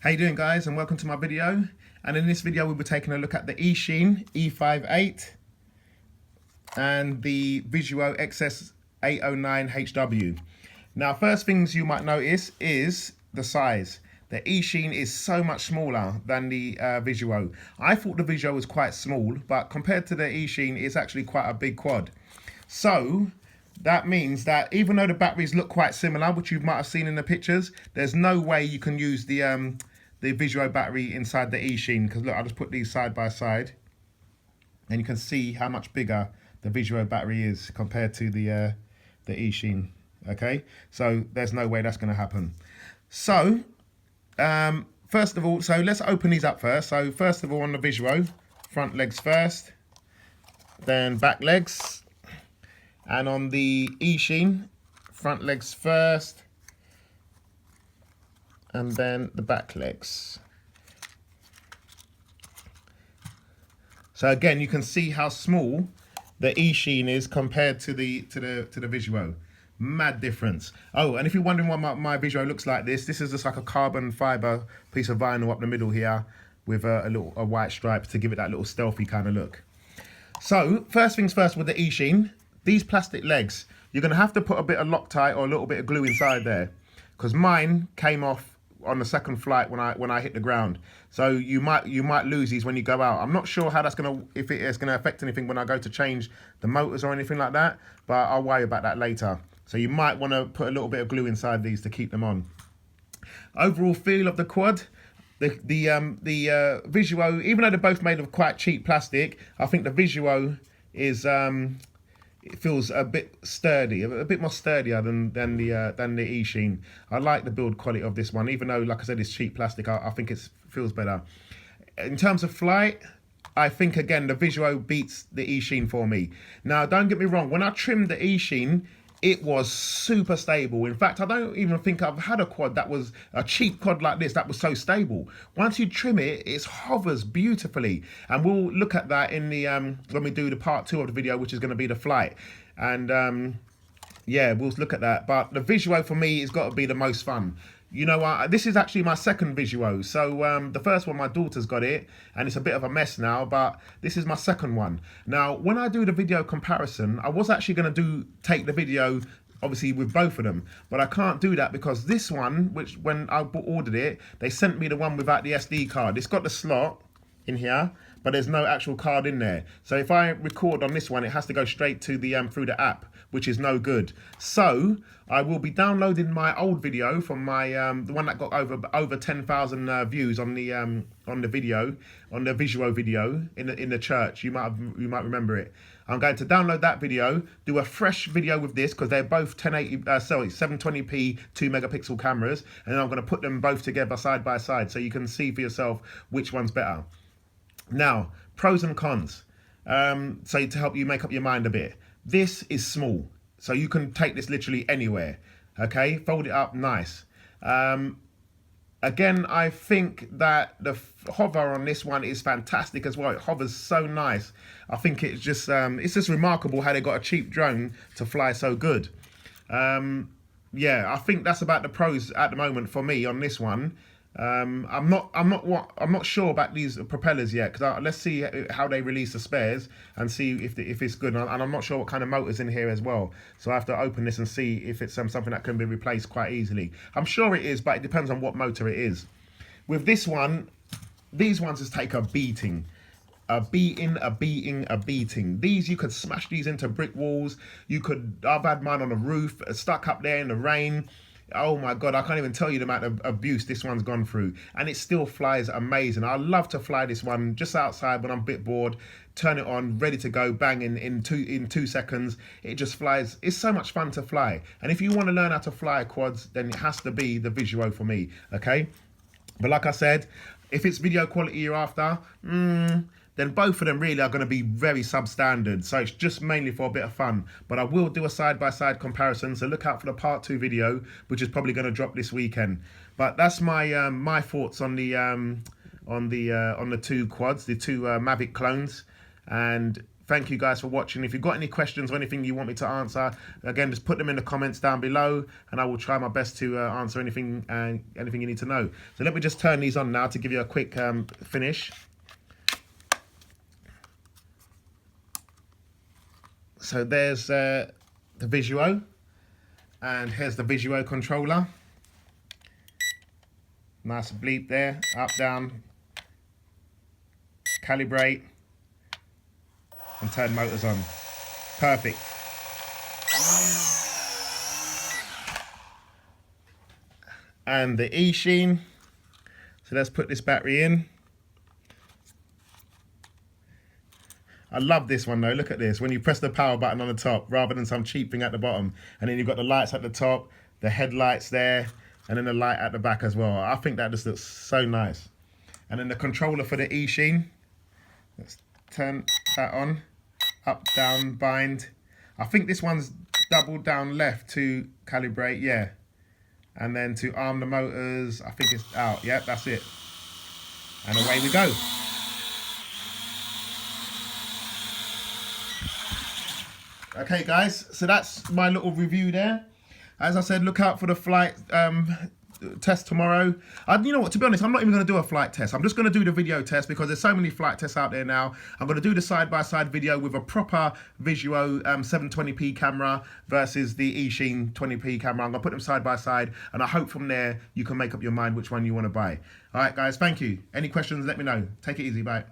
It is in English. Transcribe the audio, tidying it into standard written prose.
How you doing, guys, and welcome to my video. And in this video we'll be taking a look at the EACHINE E58 and the VISUO XS809HW. Now, first things you might notice is the size. The EACHINE is so much smaller than the VISUO. I thought the VISUO was quite small, but compared to the EACHINE, it's actually quite a big quad. So that means that even though the batteries look quite similar, which you might have seen in the pictures, there's no way you can use the VISUO battery inside the EACHINE, because look, I'll just put these side by side and you can see how much bigger the VISUO battery is compared to the EACHINE. Okay, so there's no way that's going to happen. So first of all, so let's open these up first. So first of all, on the VISUO, front legs first, then back legs. And on the EACHINE, front legs first, and then the back legs. So again, you can see how small the EACHINE is compared to the VISUO. Mad difference. Oh, and if you're wondering why my VISUO looks like this is just like a carbon fiber piece of vinyl up the middle here with a white stripe to give it that little stealthy kind of look. So first things first with the EACHINE. These plastic legs, you're going to have to put a bit of Loctite or a little bit of glue inside there, because mine came off on the second flight when I hit the ground. So you might lose these when you go out. I'm not sure how that's going to, if it is going to affect anything when I go to change the motors or anything like that, but I'll worry about that later. So you might want to put a little bit of glue inside these to keep them on. Overall feel of the quad. The VISUO, even though they're both made of quite cheap plastic, I think the VISUO is it feels a bit sturdy, a bit more sturdier than the EACHINE. I like the build quality of this one, even though, like I said, it's cheap plastic. I think it feels better. In terms of flight, I think again the VISUO beats the EACHINE for me. Now, don't get me wrong, when I trimmed the EACHINE, it was super stable. In fact, I don't even think I've had a quad that was a cheap quad like this that was so stable. Once you trim it, it hovers beautifully. And we'll look at that in the when we do the part 2 of the video, which is going to be the flight. And yeah, we'll look at that. But the VISUO for me has got to be the most fun. You know, this is actually my second VISUO. So the first one, my daughter's got it, and it's a bit of a mess now, but this is my second one. Now, when I do the video comparison, I was actually going to take the video, obviously, with both of them, but I can't do that because this one, which when I ordered it, they sent me the one without the SD card. It's got the slot in here, but there's no actual card in there. So if I record on this one, it has to go straight to the through the app, which is no good. So I will be downloading my old video from my the one that got over 10,000 views on the video, on the VISUO video in the church. You might remember it. I'm going to download that video, do a fresh video with this, because they're both 720p 2 megapixel cameras, and then I'm going to put them both together side by side so you can see for yourself which one's better. Now, pros and cons. So to help you make up your mind a bit. This is small, so you can take this literally anywhere. Okay, fold it up nice. Again, I think that the hover on this one is fantastic as well. It hovers so nice. I think it's just remarkable how they got a cheap drone to fly so good. Yeah, I think that's about the pros at the moment for me on this one. I'm not sure about these propellers yet, because let's see how they release the spares and see if it's good. And I'm not sure what kind of motor's in here as well. So I have to open this and see if it's something that can be replaced quite easily. I'm sure it is, but it depends on what motor it is. With this one, these ones just take a beating. A beating. These, you could smash these into brick walls. I've had mine on the roof, stuck up there in the rain. Oh my God, I can't even tell you the amount of abuse this one's gone through, and it still flies amazing. I love to fly this one just outside when I'm a bit bored, turn it on, ready to go, bang, in 2 seconds. It just flies. It's so much fun to fly. And if you want to learn how to fly quads, then it has to be the VISUO for me, okay? But like I said, if it's video quality you're after, then both of them really are going to be very substandard. So it's just mainly for a bit of fun. But I will do a side-by-side comparison, so look out for the part 2 video, which is probably going to drop this weekend. But that's my my thoughts on the 2 quads, the 2 Mavic clones. And thank you guys for watching. If you've got any questions or anything you want me to answer, again, just put them in the comments down below, and I will try my best to answer anything you need to know. So let me just turn these on now to give you a quick finish. So there's the VISUO, and here's the VISUO controller. Nice bleep there, up, down, calibrate, and turn motors on. Perfect. And the EACHINE. So let's put this battery in. I love this one though, look at this. When you press the power button on the top, rather than some cheap thing at the bottom. And then you've got the lights at the top, the headlights there, and then the light at the back as well. I think that just looks so nice. And then the controller for the EACHINE. Let's turn that on. Up, down, bind. I think this one's double down left to calibrate, yeah. And then to arm the motors, I think it's out. Yep, that's it. And away we go. Okay guys, so that's my little review there. As I said, look out for the flight test tomorrow. You know what, to be honest, I'm not even going to do a flight test. I'm just going to do the video test because there's so many flight tests out there now. I'm going to do the side-by-side video with a proper VISUO 720p camera versus the EACHINE 20p camera. I'm going to put them side by side, and I hope from there you can make up your mind which one you want to buy. All right guys, thank you. Any questions, let me know. Take it easy, bye.